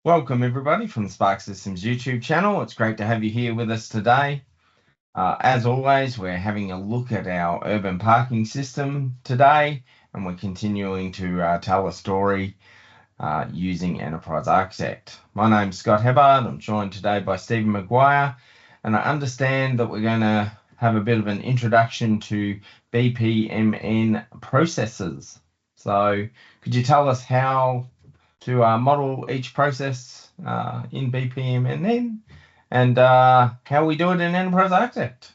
Welcome everybody from the Spark Systems YouTube channel. It's great to have you here with us today. As always, we're having a look at our urban parking system today, and we're continuing to tell a story using Enterprise Architect. My name's Scott Hebbard. I'm joined today by Stephen Maguire, and I understand that we're going to have a bit of an introduction to BPMN processes. So could you tell us how to model each process in BPMN and how we do it in Enterprise Architect?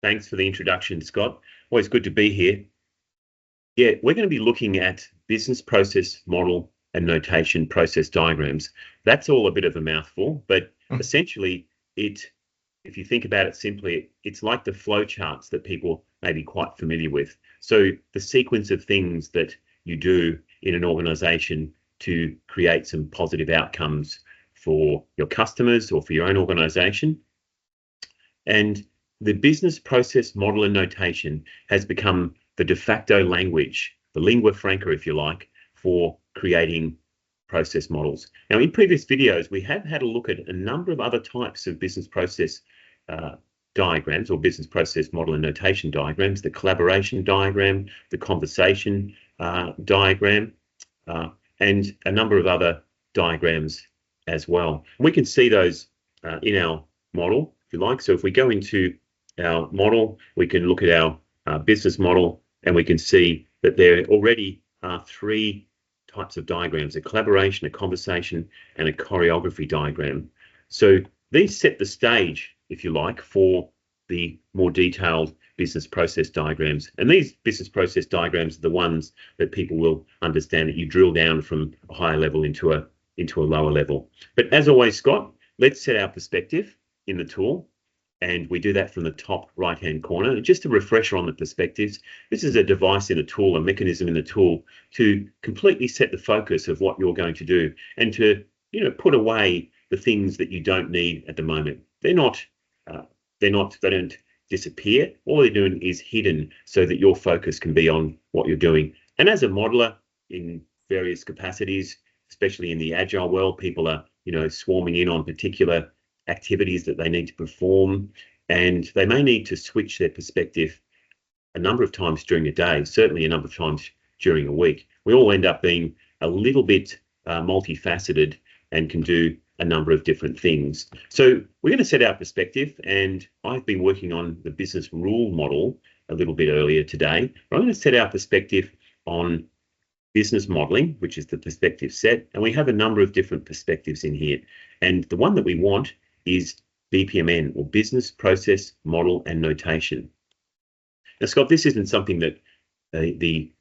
Thanks for the introduction, Scott. Always good to be here. Yeah, we're going to be looking at business process model and notation process diagrams. That's all a bit of a mouthful, but essentially if you think about it simply, it's like the flow charts that people may be quite familiar with. So the sequence of things that you do in an organization to create some positive outcomes for your customers or for your own organization. And the business process model and notation has become the de facto language, the lingua franca, if you like, for creating process models. Now, in previous videos, we have had a look at a number of other types of business process diagrams or business process model and notation diagrams, the collaboration diagram, the conversation diagram, and a number of other diagrams as well. We can see those in our model, if you like. So if we go into our model, we can look at our business model, and we can see that there already are three types of diagrams: a collaboration, a conversation, and a choreography diagram. So these set the stage, if you like, for the more detailed business process diagrams. And these business process diagrams are the ones that people will understand, that you drill down from a higher level into a lower level. But as always, Scott, let's set our perspective in the tool. And we do that from the top right-hand corner. And just a refresher on the perspectives, this is a device in the tool, a mechanism in the tool to completely set the focus of what you're going to do and to, put away the things that you don't need at the moment. They don't disappear. All they're doing is hidden so that your focus can be on what you're doing. And as a modeler in various capacities, especially in the agile world, people are, swarming in on particular activities that they need to perform, and they may need to switch their perspective a number of times during a day, certainly a number of times during a week. We all end up being a little bit multifaceted and can do a number of different things. So we're going to set our perspective, and I've been working on the business rule model a little bit earlier today. But I'm going to set our perspective on business modeling, which is the perspective set, and we have a number of different perspectives in here. And the one that we want is BPMN, or Business Process Model and Notation. Now, Scott, this isn't something that the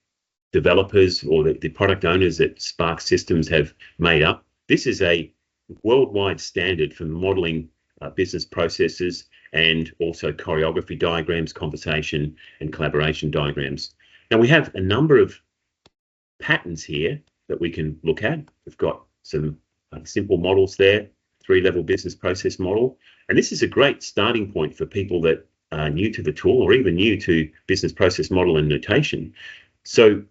developers or the product owners at Spark Systems have made up. This is a worldwide standard for modeling business processes and also choreography diagrams, conversation and collaboration diagrams. Now, we have a number of patterns here that we can look at. We've got some simple models there, 3-level business process model. And this is a great starting point for people that are new to the tool or even new to business process model and notation. So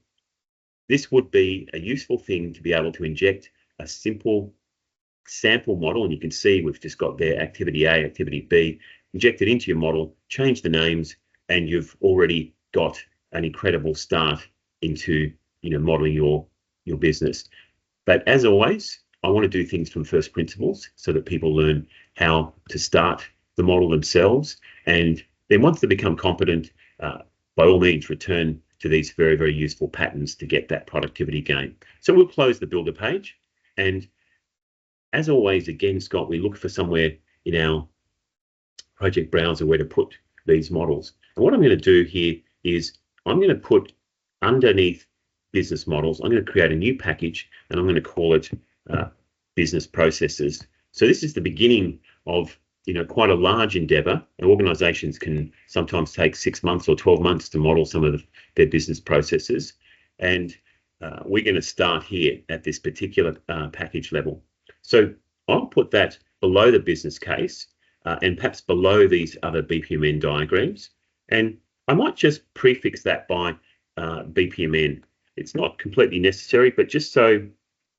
this would be a useful thing to be able to inject a simple sample model. And you can see we've just got there activity A, activity B, inject it into your model, change the names, and you've already got an incredible start into modeling your business. But as always, I want to do things from first principles so that people learn how to start the model themselves. And then once they become competent, by all means, return to these very, very useful patterns to get that productivity gain. So we'll close the builder page. And as always, again, Scott, we look for somewhere in our project browser where to put these models. And what I'm going to do here is I'm going to put underneath business models, I'm going to create a new package, and I'm going to call it business processes. So this is the beginning of quite a large endeavor, and organizations can sometimes take 6 months or 12 months to model some of their business processes. And we're going to start here at this particular package level. So I'll put that below the business case and perhaps below these other BPMN diagrams. And I might just prefix that by BPMN. It's not completely necessary, but just so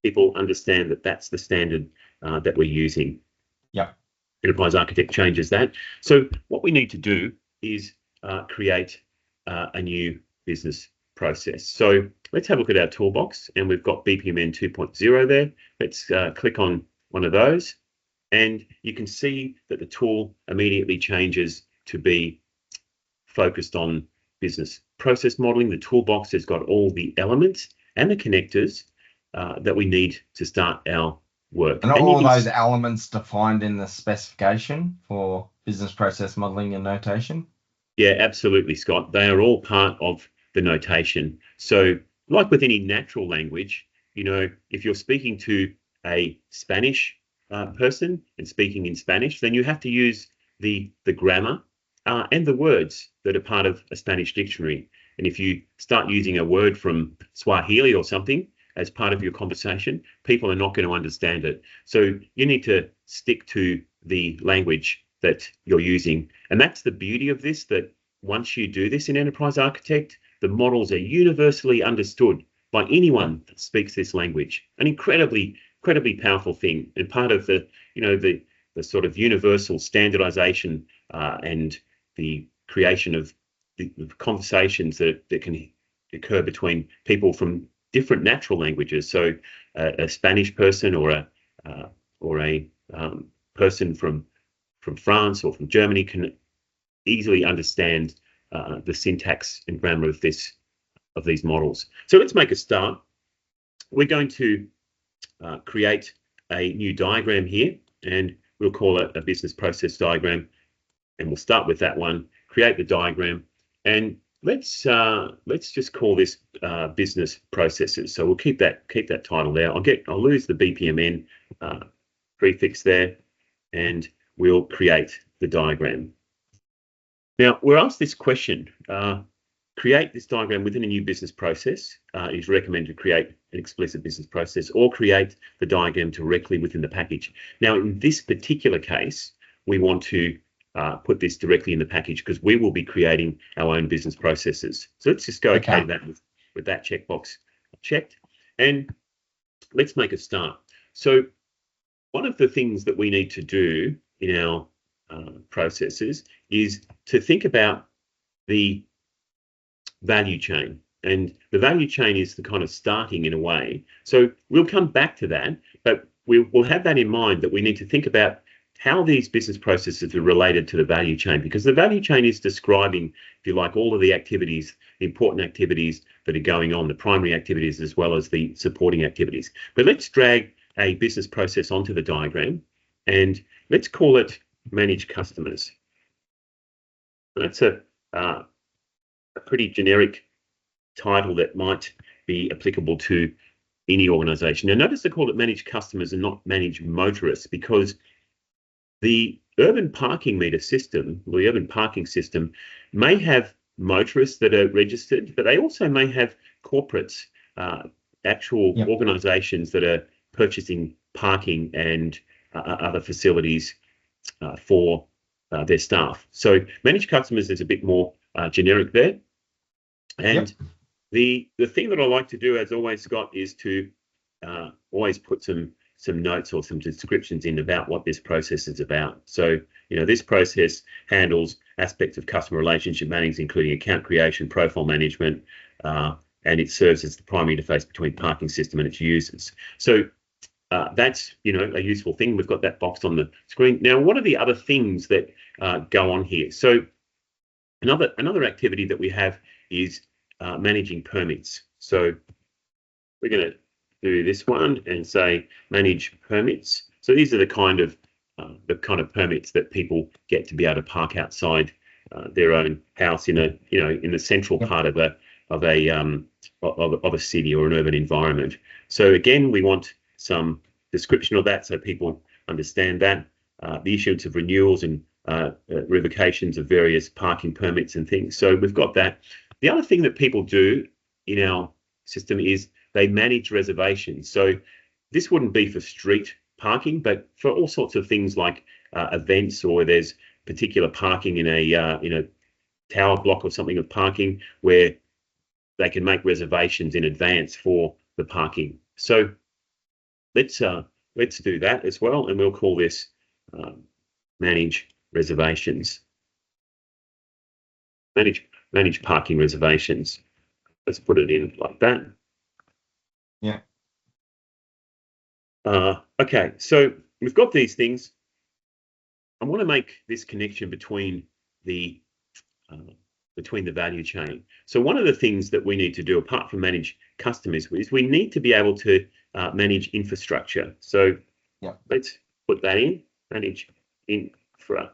people understand that that's the standard that we're using. Yep. Enterprise Architect changes that. So what we need to do is create a new business process. So let's have a look at our toolbox, and we've got BPMN 2.0 there. Let's click on one of those, and you can see that the tool immediately changes to be focused on business process modeling. The toolbox has got all the elements and the connectors that we need to start our work. And all those elements defined in the specification for business process modeling and notation? Yeah, absolutely, Scott. They are all part of the notation. So like with any natural language, you know, if you're speaking to a Spanish person and speaking in Spanish, then you have to use the grammar and the words that are part of a Spanish dictionary. And if you start using a word from Swahili or something as part of your conversation, people are not going to understand it. So you need to stick to the language that you're using. And that's the beauty of this, that once you do this in Enterprise Architect, the models are universally understood by anyone that speaks this language. An incredibly powerful thing, and part of the, you know, the sort of universal standardization and the creation of the conversations that can occur between people from different natural languages. So a Spanish person or a person from France or from Germany can easily understand the syntax and grammar of these models. So let's make a start. We're going to create a new diagram here, and we'll call it a business process diagram. And we'll start with that one, create the diagram, and let's just call this business processes. So we'll keep that title there. I'll lose the BPMN prefix there, and we'll create the diagram. Now we're asked this question: create this diagram within a new business process. It is recommended to create an explicit business process or create the diagram directly within the package. Now in this particular case, we want to put this directly in the package because we will be creating our own business processes. So let's just go okay to that with that checkbox checked, and let's make a start. So one of the things that we need to do in our processes is to think about the value chain, and the value chain is the kind of starting in a way. So we'll come back to that, but we'll have that in mind, that we need to think about how these business processes are related to the value chain, because the value chain is describing, if you like, all of the activities, the important activities that are going on, the primary activities as well as the supporting activities. But let's drag a business process onto the diagram, and let's call it manage customers. That's a pretty generic title that might be applicable to any organization. Now notice they call it manage customers and not manage motorists, because the urban parking meter system, or the urban parking system, may have motorists that are registered, but they also may have corporates, actual organizations that are purchasing parking and other facilities for their staff. So managed customers is a bit more generic there. And the thing that I like to do, as always, Scott, is to always put some notes or some descriptions in about what this process is about. So, you know, this process handles aspects of customer relationship management, including account creation, profile management, and it serves as the primary interface between parking system and its users. So that's, you know, a useful thing. We've got that boxed on the screen. Now, what are the other things that go on here? So another activity that we have is managing permits. So we're going to do this one and say manage permits. So these are the kind of permits that people get to be able to park outside their own house in the central part of a city or an urban environment. So again, we want some description of that so people understand that. The issuance of renewals and revocations of various parking permits and things. So we've got that. The other thing that people do in our system is they manage reservations. So this wouldn't be for street parking, but for all sorts of things like events, or there's particular parking in a tower block or something of parking where they can make reservations in advance for the parking. So let's do that as well, and we'll call this manage reservations. Manage parking reservations. Let's put it in like that. Yeah. Okay, so we've got these things. I want to make this connection between the value chain. So one of the things that we need to do, apart from manage customers, is we need to be able to manage infrastructure. So yeah, let's put that in, manage infrastructure.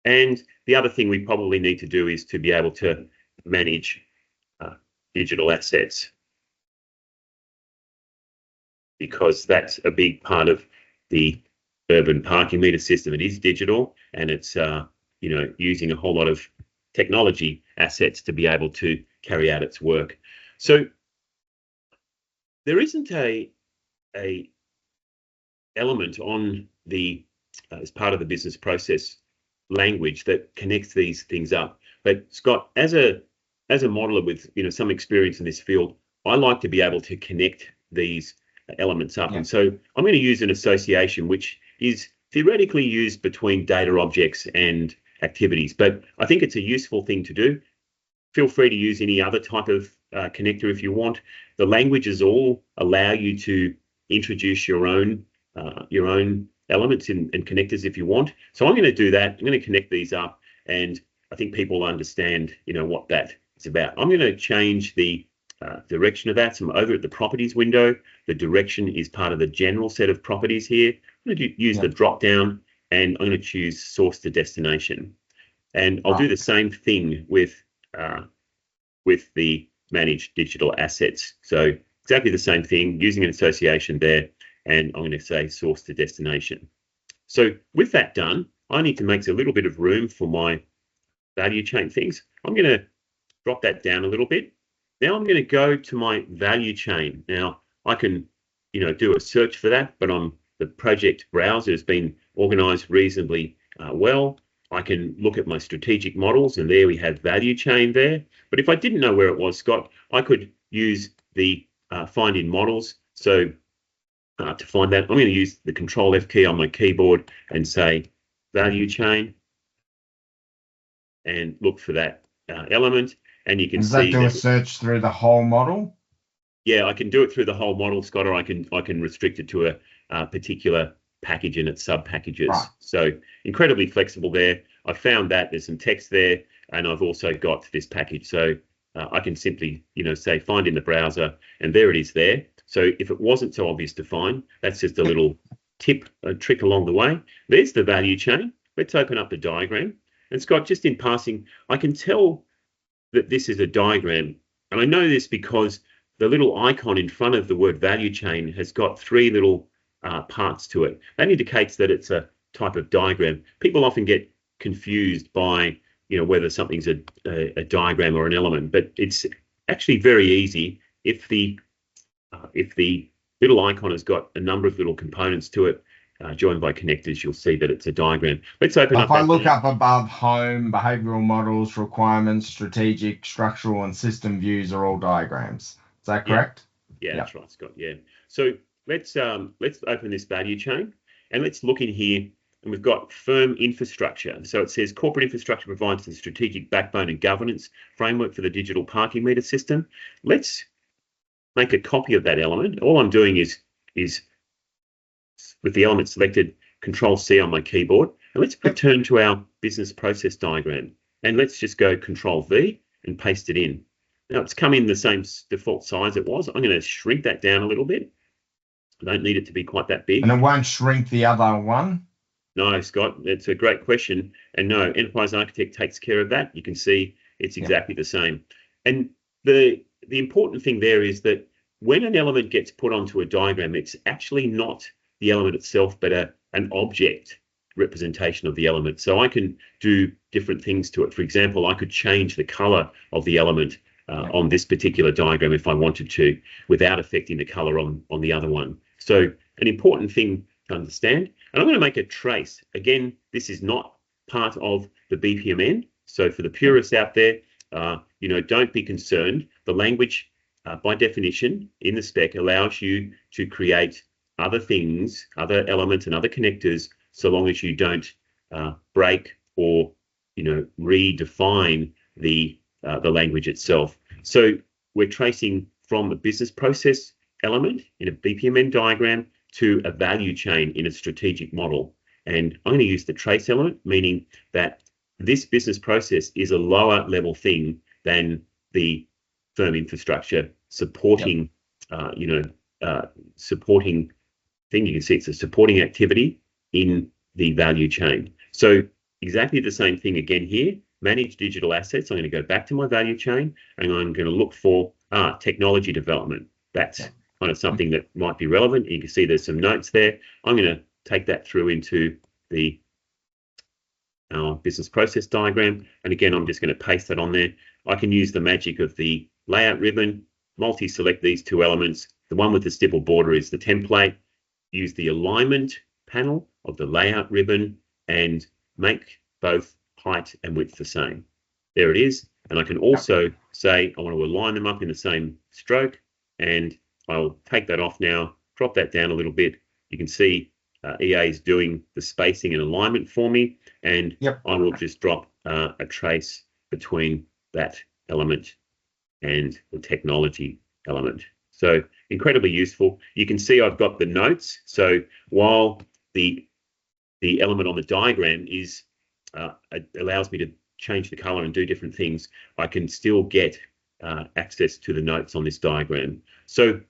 And the other thing we probably need to do is to be able to manage digital assets, because that's a big part of the urban parking meter system. It is digital, and it's using a whole lot of technology assets to be able to carry out its work. So there isn't a element on the as part of the business process language that connects these things up. But Scott, as a modeler with some experience in this field, I like to be able to connect these elements up. Yeah. And so I'm going to use an association which is theoretically used between data objects and activities, but I think it's a useful thing to do. Feel free to use any other type of connector if you want. The languages all allow you to introduce your own elements and connectors if you want. So I'm going to do that. I'm going to connect these up, and I think people understand what that is about. I'm going to change the direction of that. So I'm over at the properties window. The direction is part of the general set of properties here. I'm going to use the drop down, and I'm going to choose source to destination. And I'll do the same thing with the managed digital assets. So exactly the same thing, using an association there, and I'm going to say source to destination. So with that done, I need to make a little bit of room for my value chain things. I'm going to drop that down a little bit. Now I'm going to go to my value chain. Now I can, do a search for that, but the project browser has been organized reasonably well. I can look at my strategic models, and there we have value chain there. But if I didn't know where it was, Scott, I could use the find in models. So to find that, I'm going to use the Control F key on my keyboard and say value chain, and look for that element. And you can see. Does that do a search through the whole model? Yeah, I can do it through the whole model, Scott, or I can restrict it to a particular package and its sub packages. Right. So incredibly flexible there. I found that there's some text there, and I've also got this package. So I can simply, say find in the browser, and there it is there. So if it wasn't so obvious to find, that's just a little tip, a trick along the way. There's the value chain. Let's open up the diagram. And Scott, just in passing, I can tell that this is a diagram. And I know this because the little icon in front of the word value chain has got three little parts to it. That indicates that it's a type of diagram. People often get confused by, whether something's a diagram or an element, but it's actually very easy. If the little icon has got a number of little components to it, joined by connectors, you'll see that it's a diagram. Let's open up. If I look up above, home, behavioral models, requirements, strategic, structural, and system views are all diagrams. Is that correct? Yeah, that's right, Scott. Yeah. So let's open this value chain, and let's look in here. And we've got firm infrastructure. So it says corporate infrastructure provides the strategic backbone and governance framework for the digital parking meter system. Let's make a copy of that element. All I'm doing is with the element selected, Control C on my keyboard, and let's return to our business process diagram, and let's just go Control V and paste it in. Now it's come in the same default size it was. I'm going to shrink that down a little bit. I don't need it to be quite that big. And it won't shrink the other one? No, Scott, it's a great question. And no, Enterprise Architect takes care of that. You can see it's exactly the same. And the important thing there is that when an element gets put onto a diagram, it's actually not the element itself, but an object representation of the element. So I can do different things to it. For example, I could change the color of the element on this particular diagram if I wanted to, without affecting the color on the other one. So an important thing to understand. And I'm going to make a trace. Again, this is not part of the BPMN. So for the purists out there, don't be concerned. The language by definition, in the spec, allows you to create other things, other elements and other connectors, so long as you don't break or, redefine the language itself. So we're tracing from a business process element in a BPMN diagram to a value chain in a strategic model. And I'm going to use the trace element, meaning that this business process is a lower level thing than the firm infrastructure supporting, supporting thing. You can see it's a supporting activity in the value chain. So exactly the same thing again here. Manage digital assets. I'm going to go back to my value chain and I'm going to look for technology development. That's kind of something that might be relevant. You can see there's some notes there. I'm going to take that through into the business process diagram. And again, I'm just going to paste that on there. I can use the magic of the layout ribbon, multi-select these two elements. The one with the stipple border is the template. Use the alignment panel of the layout ribbon and make both height and width the same. There it is. And I can also say I want to align them up in the same stroke, and I'll take that off now, drop that down a little bit. You can see EA is doing the spacing and alignment for me, and I will just drop a trace between that element and the technology element. So incredibly useful. You can see I've got the notes. So while the element on the diagram is allows me to change the color and do different things, I can still get access to the notes on this diagram. So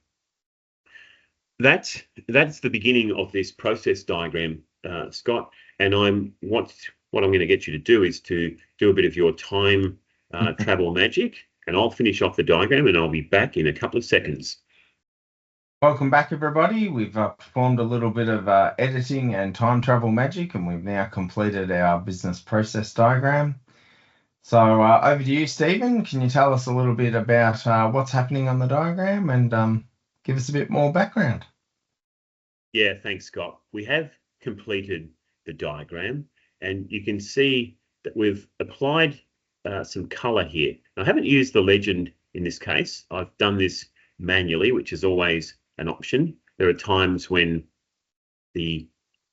that's the beginning of this process diagram, Scott. And what I'm going to get you to do is to do a bit of your time travel magic, and I'll finish off the diagram and I'll be back in a couple of seconds. Welcome back, everybody. We've performed a little bit of editing and time travel magic, and we've now completed our business process diagram. So over to you, Stephen. Can you tell us a little bit about what's happening on the diagram and give us a bit more background? Yeah, thanks, Scott. We have completed the diagram, and you can see that we've applied some color here. I haven't used the legend in this case. I've done this manually, which is always an option. There are times when the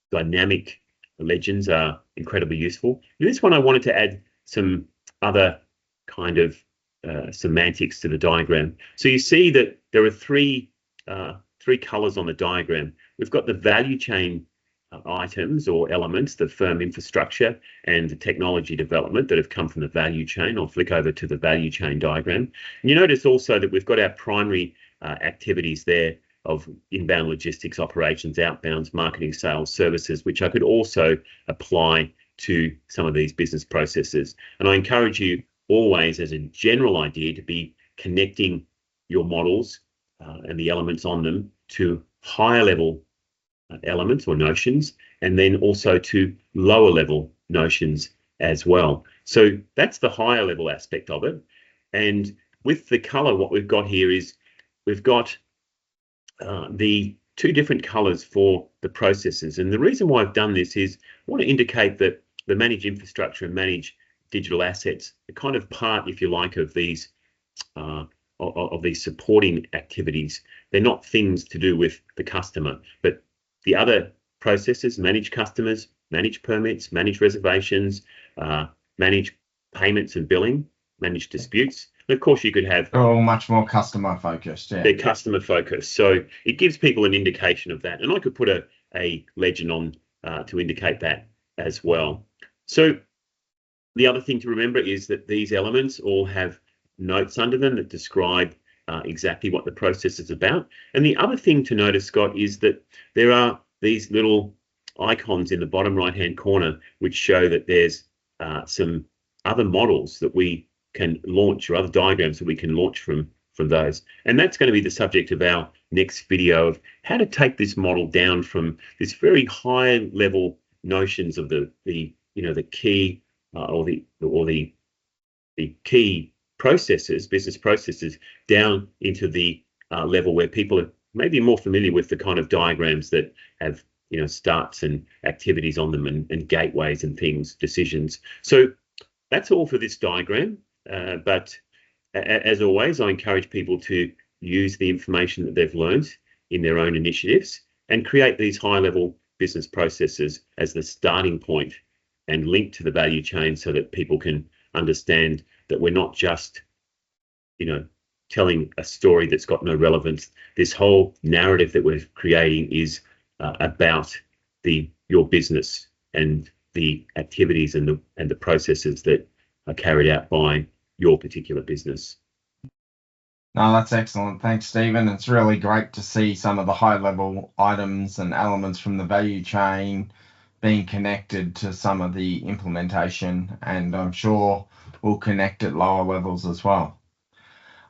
dynamic legends are incredibly useful. In this one, I wanted to add some other kind of semantics to the diagram. So you see that there are three colors on the diagram. We've got the value chain items or elements, the firm infrastructure and the technology development that have come from the value chain. I'll flick over to the value chain diagram. And you notice also that we've got our primary activities there of inbound logistics operations, outbounds, marketing, sales, services, which I could also apply to some of these business processes. And I encourage you always, as a general idea, to be connecting your models and the elements on them to higher level elements or notions, and then also to lower level notions as well. So that's the higher level aspect of it. And with the color, what we've got here is we've got the two different colors for the processes. And the reason why I've done this is I want to indicate that the managed infrastructure and managed digital assets are kind of part, if you like, of these supporting activities. They're not things to do with the customer, but the other processes: manage customers, manage permits, manage reservations, manage payments and billing, manage disputes. And of course, you could have much more customer focused. Yeah, they're customer focused. So it gives people an indication of that. And I could put a legend on to indicate that as well. So the other thing to remember is that these elements all have notes under them that describe exactly what the process is about. And the other thing to notice, Scott, is that there are these little icons in the bottom right-hand corner which show that there's some other models that we can launch, or other diagrams that we can launch from those. And that's going to be the subject of our next video, of how to take this model down from this very high level notions of the key or the key processes, business processes, down into the level where people are maybe more familiar with the kind of diagrams that have starts and activities on them, and gateways and things, decisions. So that's all for this diagram. But as always, I encourage people to use the information that they've learned in their own initiatives and create these high-level business processes as the starting point and link to the value chain so that people can understand that we're not just, telling a story that's got no relevance. This whole narrative that we're creating is about your business and the activities and the processes that are carried out by your particular business. No, that's excellent. Thanks, Stephen. It's really great to see some of the high-level items and elements from the value chain being connected to some of the implementation, and I'm sure we'll connect at lower levels as well.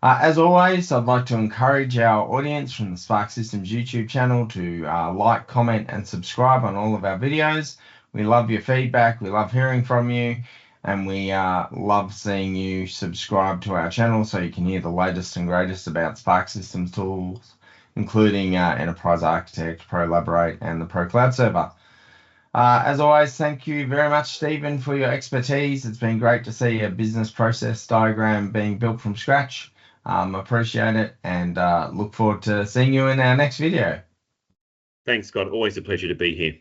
As always, I'd like to encourage our audience from the Spark Systems YouTube channel to like, comment, and subscribe on all of our videos. We love your feedback. We love hearing from you. And we love seeing you subscribe to our channel so you can hear the latest and greatest about Spark Systems tools, including Enterprise Architect, ProLaborate, and the ProCloud Server. As always, thank you very much, Stephen, for your expertise. It's been great to see a business process diagram being built from scratch. Appreciate it, and look forward to seeing you in our next video. Thanks, Scott. Always a pleasure to be here.